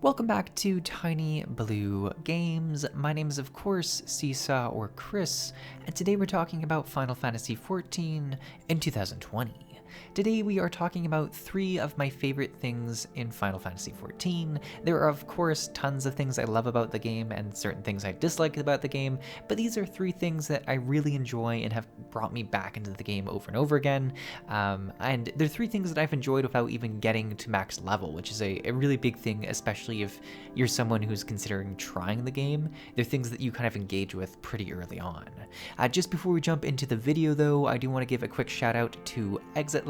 Welcome back to Tiny Blue Games. My name is, of course, Csaw or Chris, and today we're talking about Final Fantasy XIV in 2020. Today we are talking about 3 of my favorite things in Final Fantasy XIV. There are, of course, tons of things I love about the game and certain things I dislike about the game, but these are 3 things that I really enjoy and have brought me back into the game over and over again. And they're 3 things that I've enjoyed without even getting to max level, which is a really big thing, especially if you're someone who's considering trying the game. They're things that you kind of engage with pretty early on. Just before we jump into the video though, I do want to give a quick shout out to ffXIV.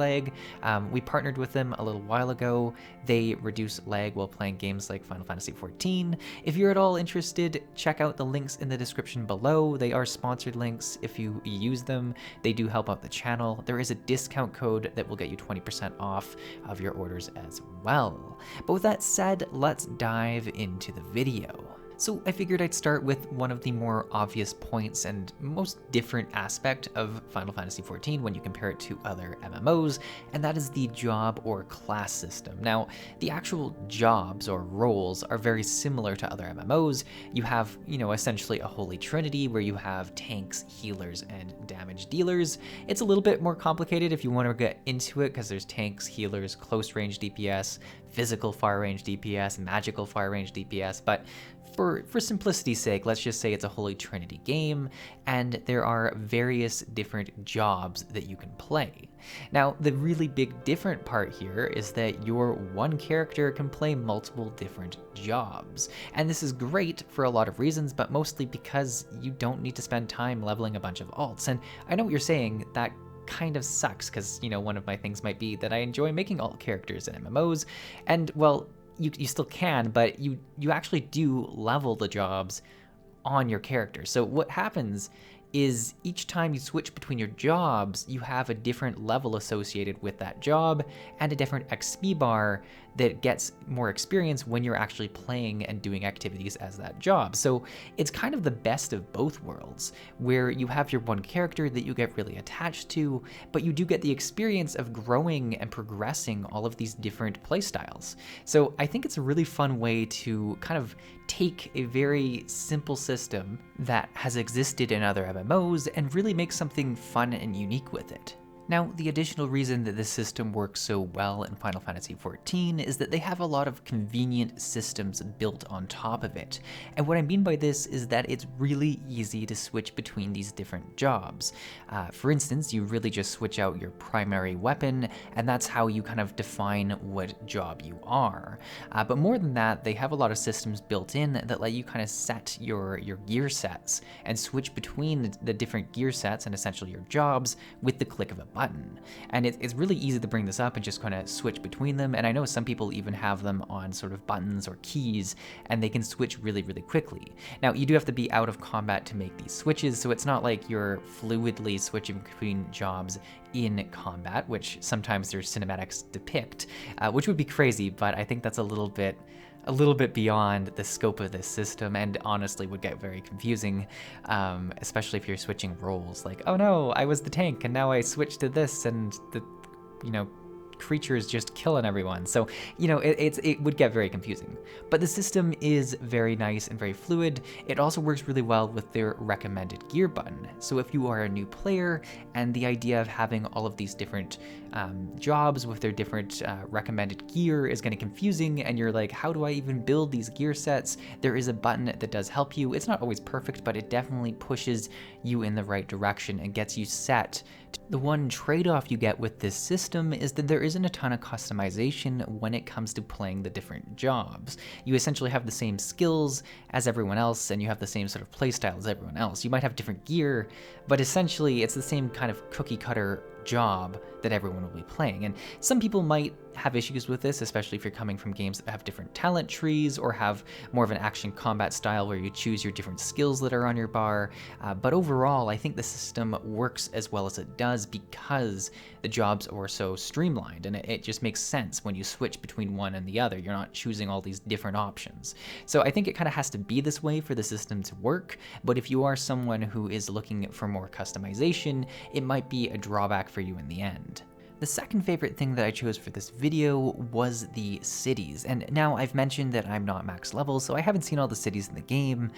We partnered with them a little while ago. They reduce lag while playing games like Final Fantasy XIV. If you're at all interested, check out the links in the description below. They are sponsored links. If you use them, they do help out the channel. There is a discount code that will get you 20% off of your orders as well. But with that said, let's dive into the video. So I figured I'd start with one of the more obvious points and most different aspect of Final Fantasy XIV when you compare it to other MMOs, and that is the job or class system. Now, the actual jobs or roles are very similar to other MMOs. You have, essentially a holy trinity where you have tanks, healers, and damage dealers. It's a little bit more complicated if you want to get into it because there's tanks, healers, close range DPS, physical far range DPS, magical far range DPS, but for simplicity's sake, let's just say it's a Holy Trinity game, and there are various different jobs that you can play. Now, the really big different part here is that your one character can play multiple different jobs. And this is great for a lot of reasons, but mostly because you don't need to spend time leveling a bunch of alts. And I know what you're saying, that kind of sucks, because, one of my things might be that I enjoy making alt characters in MMOs, and, well, you still can, but you actually do level the jobs on your character. So what happens is each time you switch between your jobs, you have a different level associated with that job and a different XP bar that gets more experience when you're actually playing and doing activities as that job. So it's kind of the best of both worlds, where you have your one character that you get really attached to, but you do get the experience of growing and progressing all of these different playstyles. So I think it's a really fun way to kind of take a very simple system that has existed in other MMOs and really make something fun and unique with it. Now, the additional reason that this system works so well in Final Fantasy XIV is that they have a lot of convenient systems built on top of it. And what I mean by this is that it's really easy to switch between these different jobs. For instance, you really just switch out your primary weapon, and that's how you kind of define what job you are. But more than that, they have a lot of systems built in that let you kind of set your gear sets and switch between the different gear sets and essentially your jobs with the click of a button. And it's really easy to bring this up and just kind of switch between them, and I know some people even have them on sort of buttons or keys, and they can switch really quickly. Now, you do have to be out of combat to make these switches, so it's not like you're fluidly switching between jobs in combat, which sometimes their cinematics depict, which would be crazy, but I think that's a little bit beyond the scope of this system, and honestly would get very confusing, especially if you're switching roles. Like, oh no, I was the tank and now I switched to this, and the, creatures just killing everyone. So, it would get very confusing. But the system is very nice and very fluid. It also works really well with their recommended gear button. So if you are a new player and the idea of having all of these different jobs with their different recommended gear is kind of confusing, and you're like, how do I even build these gear sets? There is a button that does help you. It's not always perfect, but it definitely pushes you in the right direction and gets you set. The one trade-off you get with this system is that there isn't a ton of customization when it comes to playing the different jobs. You essentially have the same skills as everyone else, and you have the same sort of playstyle as everyone else. You might have different gear, but essentially it's the same kind of cookie-cutter job that everyone will be playing. And some people might have issues with this, especially if you're coming from games that have different talent trees or have more of an action combat style where you choose your different skills that are on your bar. But overall, I think the system works as well as it does because the jobs are so streamlined, and it just makes sense when you switch between one and the other. You're not choosing all these different options. So I think it kind of has to be this way for the system to work, but if you are someone who is looking for more customization, it might be a drawback for you in the end. The second favorite thing that I chose for this video was the cities, and now I've mentioned that I'm not max level, so I haven't seen all the cities in the game,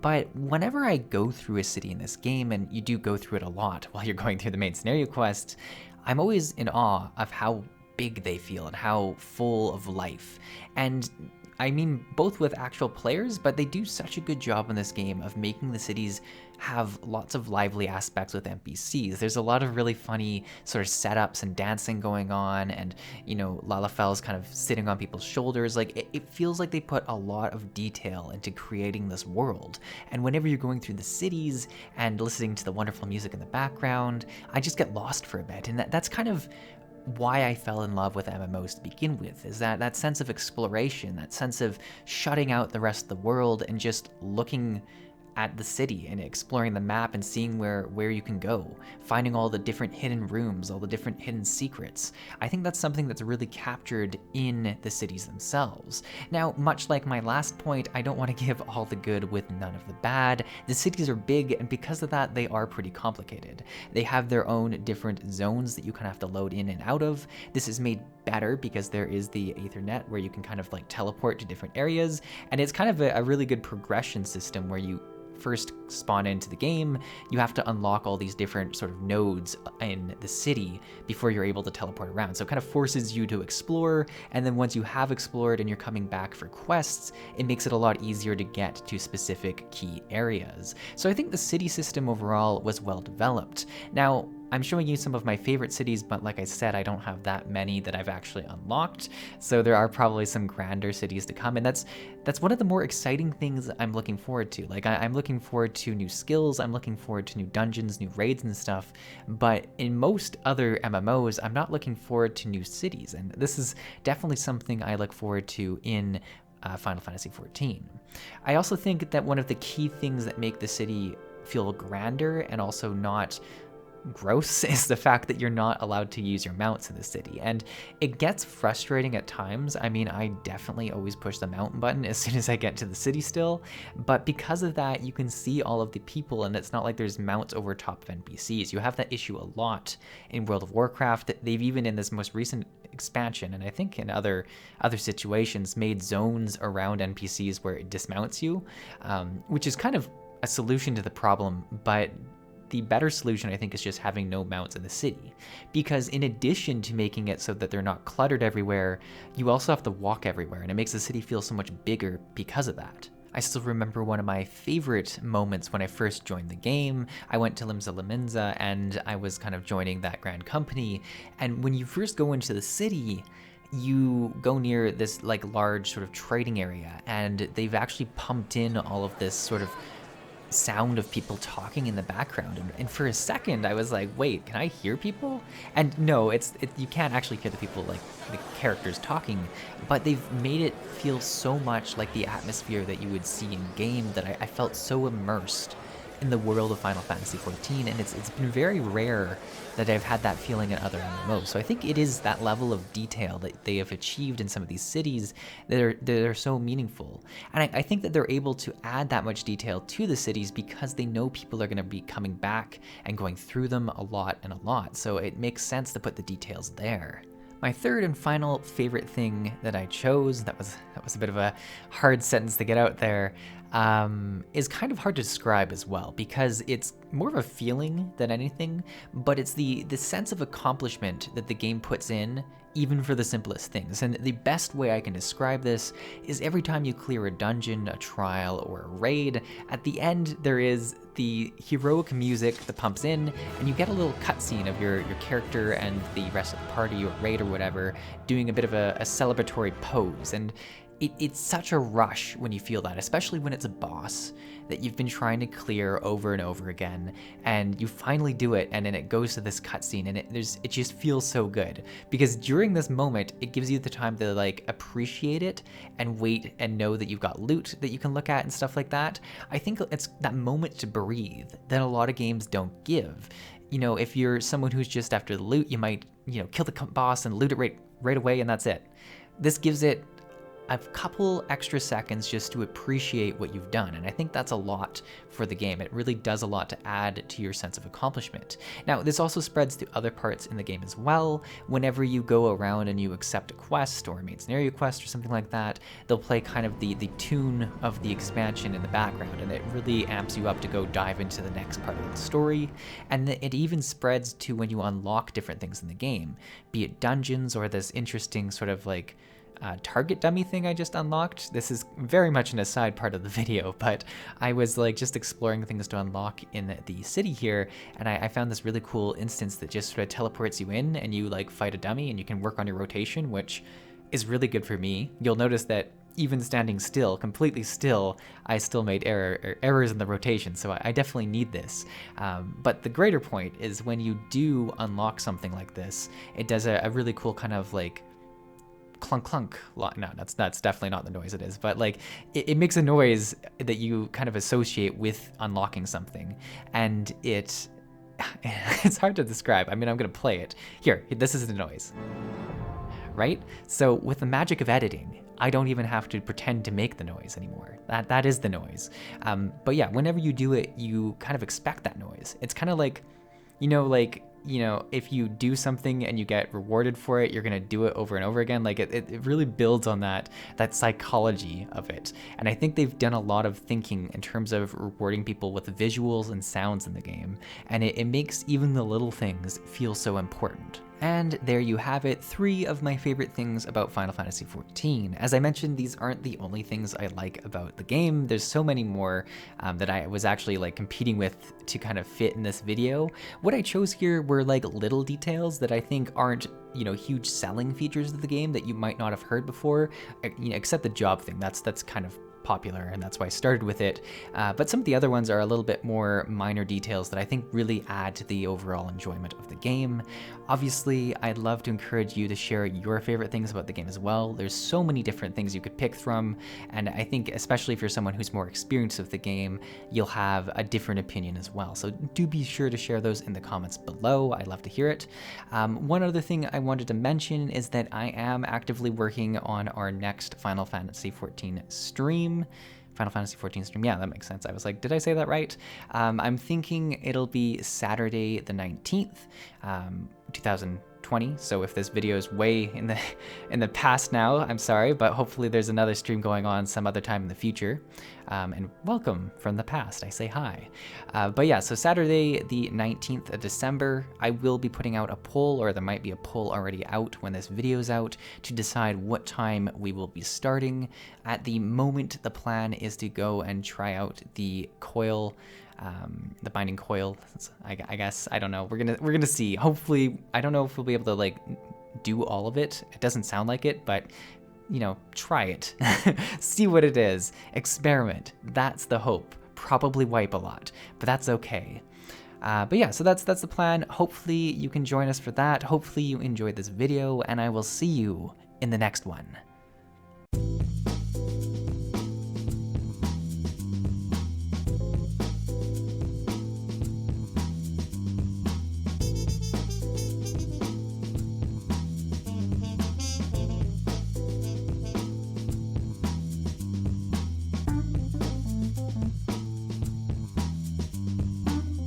but whenever I go through a city in this game, and you do go through it a lot while you're going through the main scenario quest, I'm always in awe of how big they feel and how full of life. And I mean both with actual players, but they do such a good job in this game of making the cities have lots of lively aspects with NPCs. There's a lot of really funny sort of setups and dancing going on, and Lalafel's kind of sitting on people's shoulders. Like it feels like they put a lot of detail into creating this world. And whenever you're going through the cities and listening to the wonderful music in the background, I just get lost for a bit. And that's kind of why I fell in love with MMOs to begin with, is that sense of exploration, that sense of shutting out the rest of the world and just looking at the city and exploring the map and seeing where you can go, finding all the different hidden rooms, all the different hidden secrets. I think that's something that's really captured in the cities themselves. Now, much like my last point, I don't want to give all the good with none of the bad. The cities are big, and because of that, they are pretty complicated. They have their own different zones that you kind of have to load in and out of. This is made better because there is the Ethernet where you can kind of like teleport to different areas, and it's kind of a really good progression system where you first spawn into the game, you have to unlock all these different sort of nodes in the city before you're able to teleport around. So it kind of forces you to explore, and then once you have explored and you're coming back for quests, it makes it a lot easier to get to specific key areas. So I think the city system overall was well developed. Now, I'm showing you some of my favorite cities, but like I said, I don't have that many that I've actually unlocked, so there are probably some grander cities to come, and that's one of the more exciting things I'm looking forward to. Like, I'm looking forward to new skills, I'm looking forward to new dungeons, new raids and stuff, but in most other MMOs, I'm not looking forward to new cities, and this is definitely something I look forward to in Final Fantasy XIV. I also think that one of the key things that make the city feel grander and also not gross is the fact that you're not allowed to use your mounts in the city, and it gets frustrating at times. I mean, I definitely always push the mount button as soon as I get to the city still, but because of that, you can see all of the people, and it's not like there's mounts over top of NPCs. You have that issue a lot in World of Warcraft. They've even in this most recent expansion, and I think in other situations, made zones around NPCs where it dismounts you, which is kind of a solution to the problem, but the better solution, I think, is just having no mounts in the city, because in addition to making it so that they're not cluttered everywhere, you also have to walk everywhere, and it makes the city feel so much bigger because of that. I still remember one of my favorite moments when I first joined the game. I went to Limsa Lominsa, and I was kind of joining that grand company, and when you first go into the city, you go near this like large sort of trading area, and they've actually pumped in all of this sort of sound of people talking in the background, and for a second I was like, wait, can I hear people? And no, you can't actually hear the people, like the characters talking, but they've made it feel so much like the atmosphere that you would see in game that I felt so immersed in the world of Final Fantasy XIV, and it's been very rare that I've had that feeling in other MMOs. So I think it is that level of detail that they have achieved in some of these cities that are so meaningful. And I think that they're able to add that much detail to the cities because they know people are going to be coming back and going through them a lot and a lot. So it makes sense to put the details there. My third and final favorite thing that I chose, that was a bit of a hard sentence to get out there, is kind of hard to describe as well, because it's more of a feeling than anything, but it's the sense of accomplishment that the game puts in, even for the simplest things. And the best way I can describe this is every time you clear a dungeon, a trial, or a raid, at the end there is the heroic music that pumps in, and you get a little cutscene of your character and the rest of the party or raid or whatever doing a bit of a celebratory pose. And it's such a rush when you feel that, especially when it's a boss that you've been trying to clear over and over again, and you finally do it, and then it goes to this cutscene, and it just feels so good, because during this moment it gives you the time to like appreciate it and wait and know that you've got loot that you can look at and stuff like that. I think it's that moment to breathe that a lot of games don't give. You know, if you're someone who's just after the loot, you might, kill the boss and loot it right away, and that's it. This gives it a couple extra seconds just to appreciate what you've done. And I think that's a lot for the game. It really does a lot to add to your sense of accomplishment. Now, this also spreads to other parts in the game as well. Whenever you go around and you accept a quest or a main scenario quest or something like that, they'll play kind of the tune of the expansion in the background, and it really amps you up to go dive into the next part of the story. And it even spreads to when you unlock different things in the game, be it dungeons or this interesting sort of like target dummy thing I just unlocked. This is very much an aside part of the video, but I was like just exploring things to unlock in the city here, and I found this really cool instance that just sort of teleports you in and you like fight a dummy and you can work on your rotation, which is really good for me. You'll notice that even standing still, completely still, I still made errors in the rotation, so I definitely need this. But the greater point is when you do unlock something like this, it does a really cool kind of like clunk clunk. No, that's definitely not the noise it is, but like it makes a noise that you kind of associate with unlocking something, and it's hard to describe. I mean, I'm gonna play it. Here, this is the noise. Right? So with the magic of editing, I don't even have to pretend to make the noise anymore. That is the noise. But yeah, whenever you do it, you kind of expect that noise. It's kind of like, if you do something and you get rewarded for it, you're gonna do it over and over again. Like it really builds on that psychology of it. And I think they've done a lot of thinking in terms of rewarding people with visuals and sounds in the game. And it makes even the little things feel so important. And there you have it, 3 of my favorite things about Final Fantasy XIV. As I mentioned, these aren't the only things I like about the game. There's so many more that I was actually like competing with to kind of fit in this video. What I chose here were like little details that I think aren't, huge selling features of the game that you might not have heard before, except the job thing. That's kind of popular, and that's why I started with it. But some of the other ones are a little bit more minor details that I think really add to the overall enjoyment of the game. Obviously, I'd love to encourage you to share your favorite things about the game as well. There's so many different things you could pick from, and I think especially if you're someone who's more experienced with the game, you'll have a different opinion as well. So do be sure to share those in the comments below. I'd love to hear it. One other thing I wanted to mention is that I am actively working on our next Final Fantasy XIV stream. Final Fantasy XIV stream. Yeah, that makes sense. I was like, did I say that right? I'm thinking it'll be Saturday the 19th, 2020. So if this video is way in the past now, I'm sorry, but hopefully there's another stream going on some other time in the future. And welcome from the past, I say hi. But yeah, so Saturday the 19th of December, I will be putting out a poll, or there might be a poll already out when this video's out, to decide what time we will be starting. At the moment, the plan is to go and try out the coil, the binding coil. I guess, I don't know. We're gonna see. Hopefully, I don't know if we'll be able to like do all of it. It doesn't sound like it, but try it. See what it is. Experiment. That's the hope. Probably wipe a lot, but that's okay. But yeah, so that's the plan. Hopefully you can join us for that. Hopefully you enjoyed this video, and I will see you in the next one.